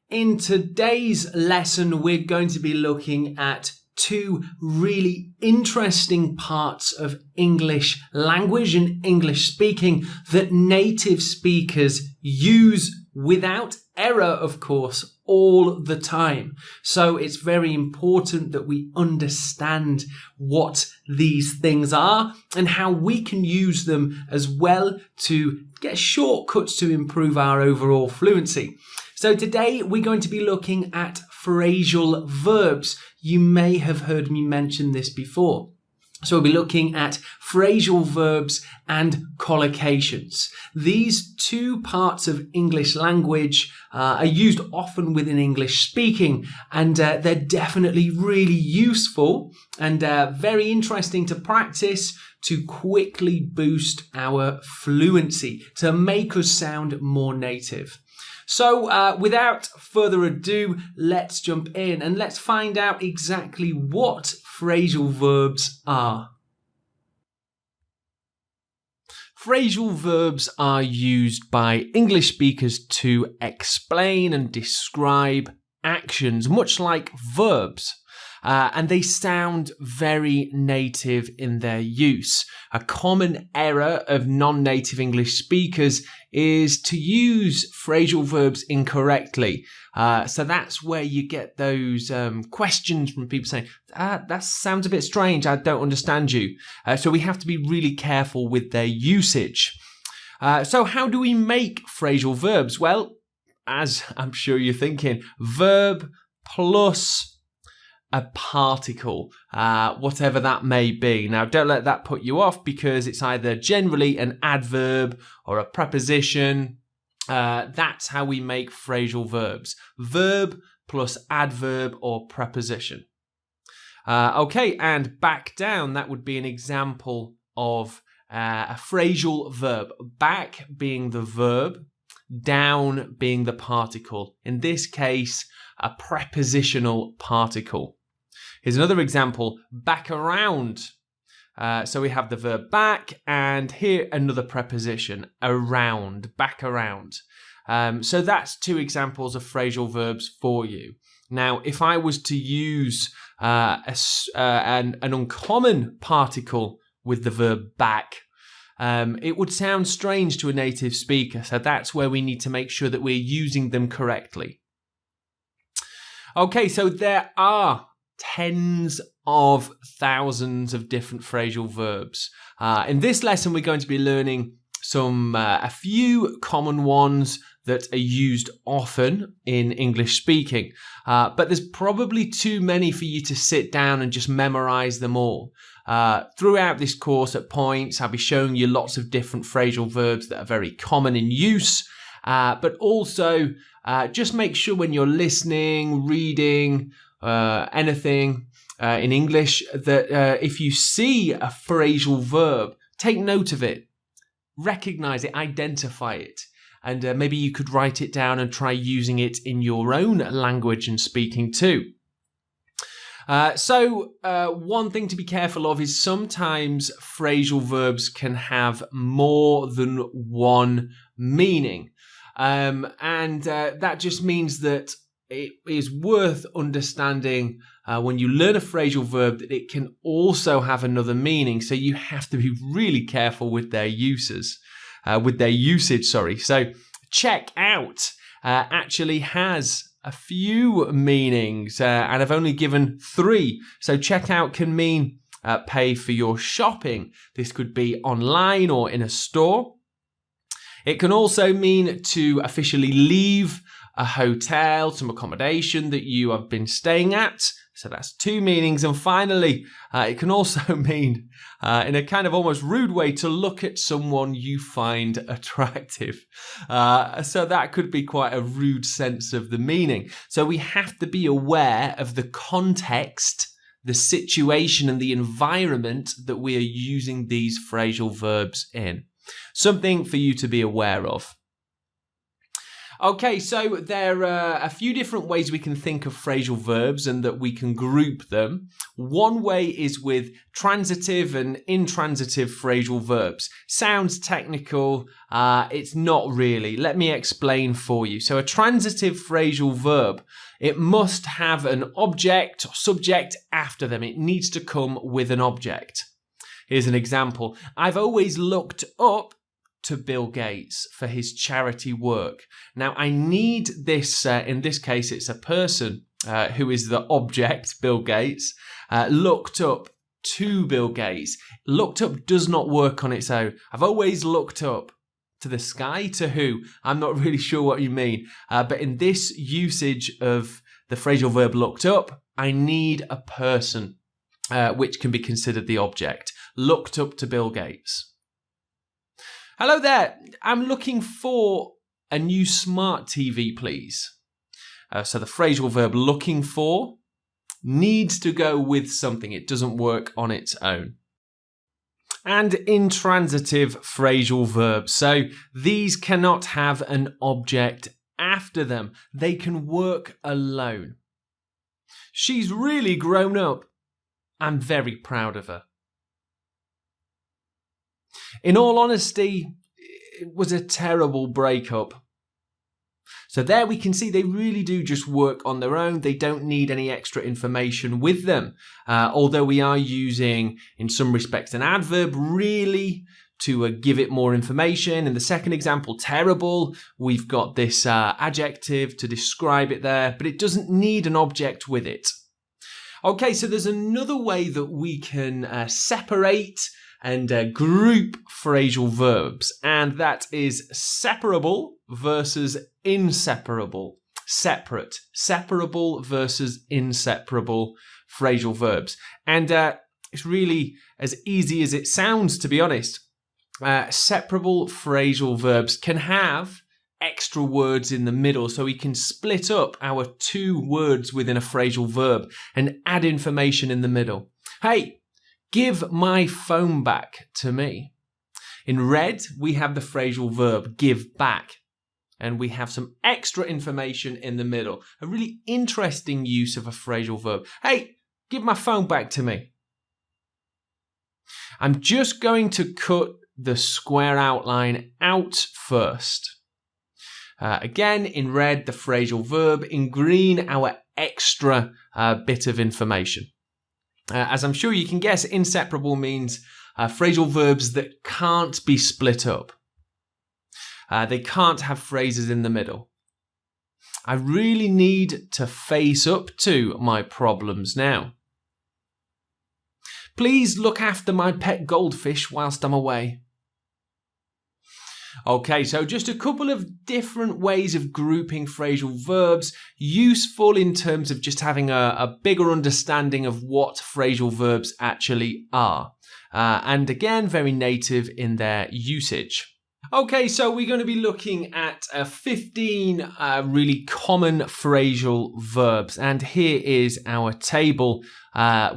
In today's lesson, we're going to be looking at two really interesting parts of English language and English speaking that native speakers use without error, of course, all the time. So it's very important that we understand what these things are and how we can use them as well to get shortcuts to improve our overall fluency. So today we're going to be looking at phrasal verbs. You may have heard me mention this before. So we'll be looking at phrasal verbs and collocations. These two parts of English language are used often within English speaking, and they're definitely really useful and very interesting to practice to quickly boost our fluency, to make us sound more native. So without further ado, let's jump in and let's find out exactly what phrasal verbs are. Phrasal verbs are used by English speakers to explain and describe actions, much like verbs. And they sound very native in their use. A common error of non-native English speakers is to use phrasal verbs incorrectly. So that's where you get those questions from people saying, that sounds a bit strange, I don't understand you. So we have to be really careful with their usage. So how do we make phrasal verbs? Well, as I'm sure you're thinking, verb plus a particle, whatever that may be. Now, don't let that put you off because it's either generally an adverb or a preposition. That's how we make phrasal verbs. Verb plus adverb or preposition. Okay, and back down, that would be an example of a phrasal verb. Back being the verb, down being the particle. In this case, a prepositional particle. Here's another example, back around. So we have the verb back, and here another preposition, around, back around. So that's two examples of phrasal verbs for you. Now, if I was to use an uncommon particle with the verb back, it would sound strange to a native speaker. So that's where we need to make sure that we're using them correctly. Okay, so there are tens of thousands of different phrasal verbs. In this lesson, we're going to be learning a few common ones that are used often in English speaking. But there's probably too many for you to sit down and just memorize them all. Throughout this course at points, I'll be showing you lots of different phrasal verbs that are very common in use. But also, just make sure when you're listening, reading, anything in English, that if you see a phrasal verb, take note of it, recognize it, identify it, and maybe you could write it down and try using it in your own language and speaking too. So one thing to be careful of is sometimes phrasal verbs can have more than one meaning. And that just means that it is worth understanding when you learn a phrasal verb that it can also have another meaning. So you have to be really careful with their usage. So check out actually has a few meanings, and I've only given 3. So check out can mean pay for your shopping. This could be online or in a store. It can also mean to officially leave a hotel, some accommodation that you have been staying at. So that's 2 meanings. And finally, it can also mean, in a kind of almost rude way, to look at someone you find attractive. So that could be quite a rude sense of the meaning. So we have to be aware of the context, the situation, and the environment that we are using these phrasal verbs in. Something for you to be aware of. Okay, so there are a few different ways we can think of phrasal verbs and that we can group them. One way is with transitive and intransitive phrasal verbs. Sounds technical, it's not really. Let me explain for you. So a transitive phrasal verb, it must have an object or subject after them. It needs to come with an object. Here's an example. I've always looked up to Bill Gates for his charity work. Now, I need this, in this case, it's a person who is the object, Bill Gates, looked up to Bill Gates. Looked up does not work on its own. I've always looked up to the sky, to who? I'm not really sure what you mean. But in this usage of the phrasal verb looked up, I need a person, which can be considered the object. Looked up to Bill Gates. Hello there, I'm looking for a new smart TV, please. So the phrasal verb looking for needs to go with something. It doesn't work on its own. And intransitive phrasal verbs. So these cannot have an object after them. They can work alone. She's really grown up. I'm very proud of her. In all honesty, it was a terrible breakup. So there we can see they really do just work on their own. They don't need any extra information with them. Although we are using, in some respects, an adverb really to give it more information. In the second example, terrible, we've got this adjective to describe it there, but it doesn't need an object with it. Okay, so there's another way that we can separate and group phrasal verbs, and that is separable versus inseparable. Separable versus inseparable phrasal verbs. And it's really as easy as it sounds, to be honest. Separable phrasal verbs can have extra words in the middle, so we can split up our two words within a phrasal verb and add information in the middle. Hey, give my phone back to me. In red, we have the phrasal verb give back, and we have some extra information in the middle. A really interesting use of a phrasal verb. Hey, give my phone back to me. I'm just going to cut the square outline out first. Again, in red, the phrasal verb. In green, our extra bit of information. As I'm sure you can guess, inseparable means phrasal verbs that can't be split up. They can't have phrases in the middle. I really need to face up to my problems now. Please look after my pet goldfish whilst I'm away. Okay, so just a couple of different ways of grouping phrasal verbs, useful in terms of just having a bigger understanding of what phrasal verbs actually are. And again, very native in their usage. Okay, so we're going to be looking at 15 really common phrasal verbs. And here is our table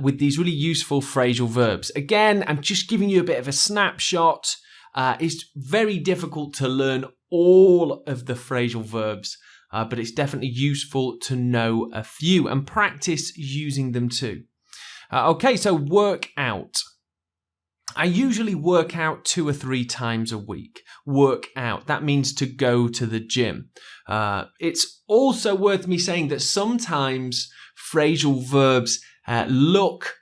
with these really useful phrasal verbs. Again, I'm just giving you a bit of a snapshot. It's very difficult to learn all of the phrasal verbs, but it's definitely useful to know a few and practice using them too. Okay, so work out. I usually work out 2 or 3 times a week. Work out, that means to go to the gym. It's also worth me saying that sometimes phrasal verbs look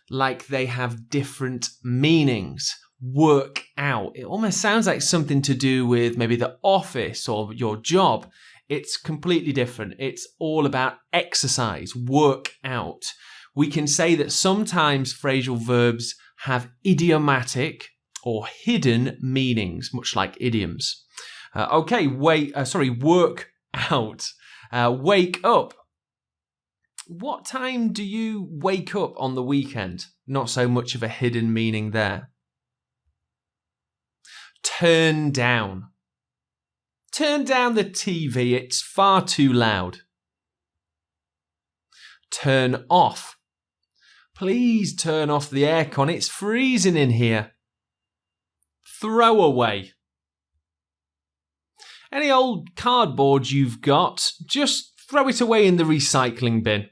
like they have different meanings. Work out. It almost sounds like something to do with maybe the office or your job. It's completely different. It's all about exercise, work out. We can say that sometimes phrasal verbs have idiomatic or hidden meanings, much like idioms. Work out. Wake up. What time do you wake up on the weekend? Not so much of a hidden meaning there. Turn down. Turn down the TV, it's far too loud. Turn off. Please turn off the aircon, it's freezing in here. Throw away. Any old cardboard you've got, just throw it away in the recycling bin.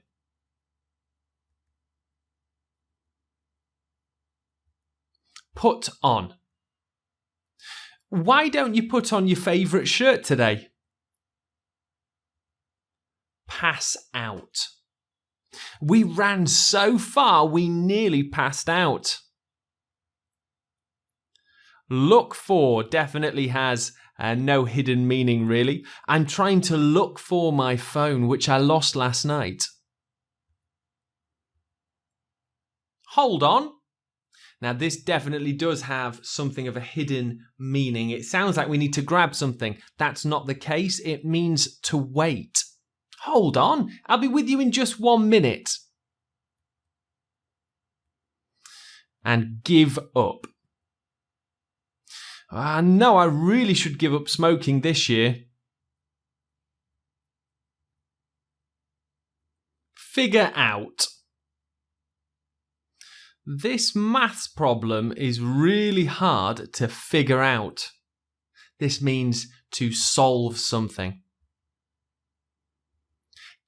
Put on. Why don't you put on your favourite shirt today? Pass out. We ran so far we nearly passed out. Look for definitely has no hidden meaning really. I'm trying to look for my phone which I lost last night. Hold on. Now this definitely does have something of a hidden meaning. It sounds like we need to grab something. That's not the case. It means to wait. Hold on, I'll be with you in just 1 minute. And give up. No, I really should give up smoking this year. Figure out. This maths problem is really hard to figure out. This means to solve something.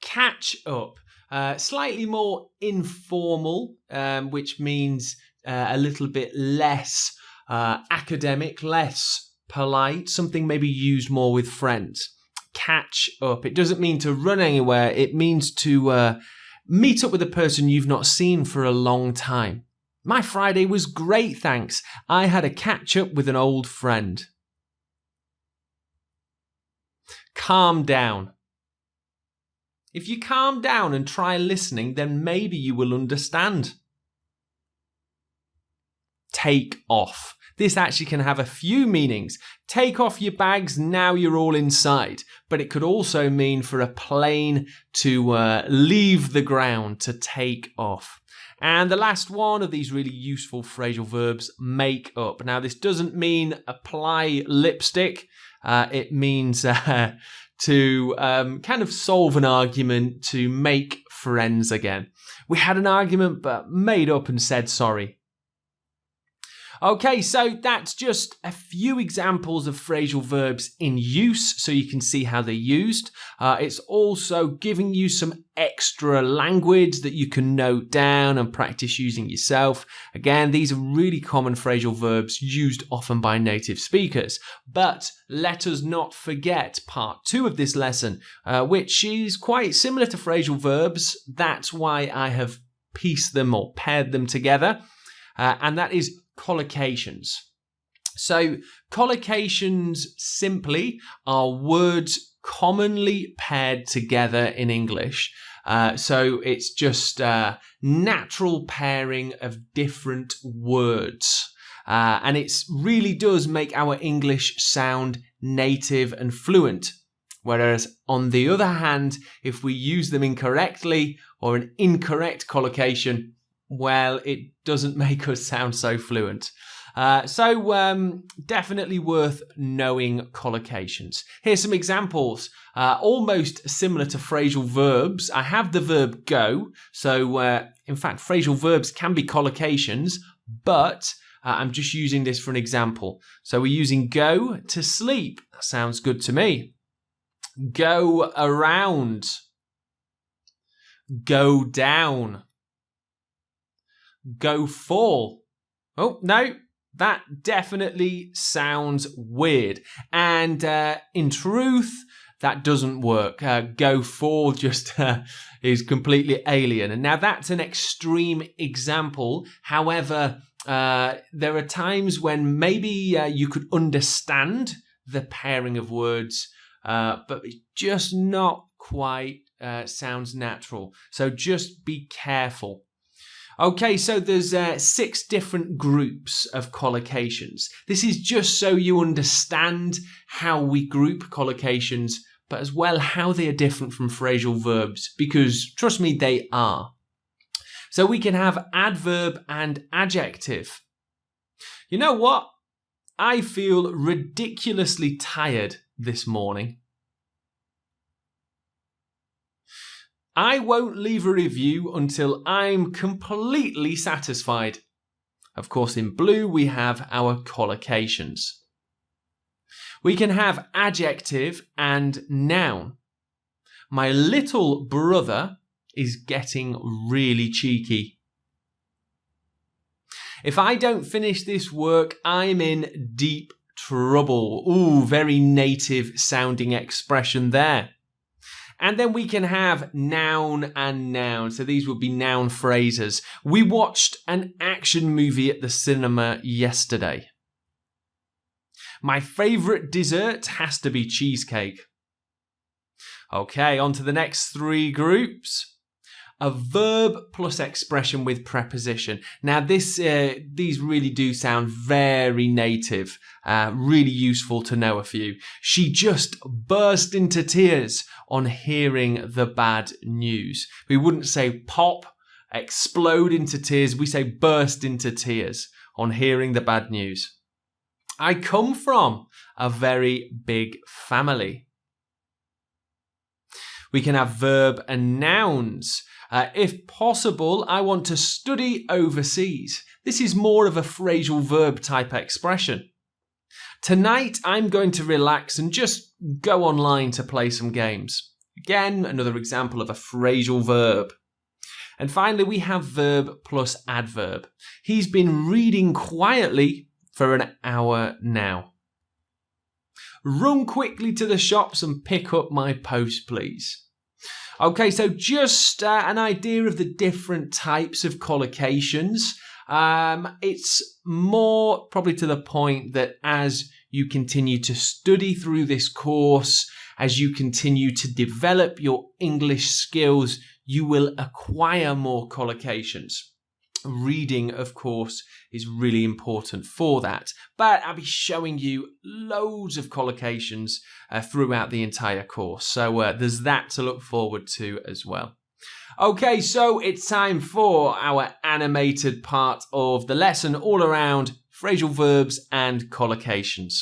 Catch up, slightly more informal, which means a little bit less academic, less polite, something maybe used more with friends. Catch up. It doesn't mean to run anywhere. It means to meet up with a person you've not seen for a long time. My Friday was great, thanks. I had a catch up with an old friend. Calm down. If you calm down and try listening, then maybe you will understand. Take off. This actually can have a few meanings. Take off your bags, now you're all inside. But it could also mean for a plane to leave the ground, to take off. And the last one of these really useful phrasal verbs, make up. Now this doesn't mean apply lipstick. It means to kind of solve an argument, to make friends again. We had an argument but made up and said sorry. Okay, so that's just a few examples of phrasal verbs in use so you can see how they're used. It's also giving you some extra language that you can note down and practice using yourself. Again, these are really common phrasal verbs used often by native speakers. But let us not forget part 2 of this lesson, which is quite similar to phrasal verbs. That's why I have pieced them or paired them together. And that is collocations. So collocations simply are words commonly paired together in English. So it's just natural pairing of different words. And it really does make our English sound native and fluent. Whereas on the other hand, if we use them incorrectly or an incorrect collocation, well, it doesn't make us sound so fluent. So definitely worth knowing collocations. Here's some examples, almost similar to phrasal verbs. I have the verb go. So in fact, phrasal verbs can be collocations, but I'm just using this for an example. So we're using go to sleep. That sounds good to me. Go around. Go down. Go fall. Oh, no, that definitely sounds weird. And in truth, that doesn't work. Go fall just is completely alien. And now that's an extreme example. However, there are times when maybe you could understand the pairing of words, but it's just not quite sounds natural. So just be careful. Okay, so there's 6 different groups of collocations. This is just so you understand how we group collocations, but as well how they are different from phrasal verbs, because trust me, they are. So we can have adverb and adjective. You know what? I feel ridiculously tired this morning. I won't leave a review until I'm completely satisfied. Of course, in blue, we have our collocations. We can have adjective and noun. My little brother is getting really cheeky. If I don't finish this work, I'm in deep trouble. Ooh, very native sounding expression there. And then we can have noun and noun. So these would be noun phrases. We watched an action movie at the cinema yesterday. My favourite dessert has to be cheesecake. Okay, on to the next three groups. A verb plus expression with preposition. Now these really do sound very native, really useful to know a few. She just burst into tears on hearing the bad news. We wouldn't say pop, explode into tears. We say burst into tears on hearing the bad news. I come from a very big family. We can have verb and nouns. If possible, I want to study overseas. This is more of a phrasal verb type expression. Tonight, I'm going to relax and just go online to play some games. Again, another example of a phrasal verb. And finally, we have verb plus adverb. He's been reading quietly for an hour now. Run quickly to the shops and pick up my post, please. Okay, so just an idea of the different types of collocations. It's more probably to the point that as you continue to study through this course, as you continue to develop your English skills, you will acquire more collocations. Reading, of course, is really important for that. But I'll be showing you loads of collocations throughout the entire course. So there's that to look forward to as well. Okay, so it's time for our animated part of the lesson all around phrasal verbs and collocations.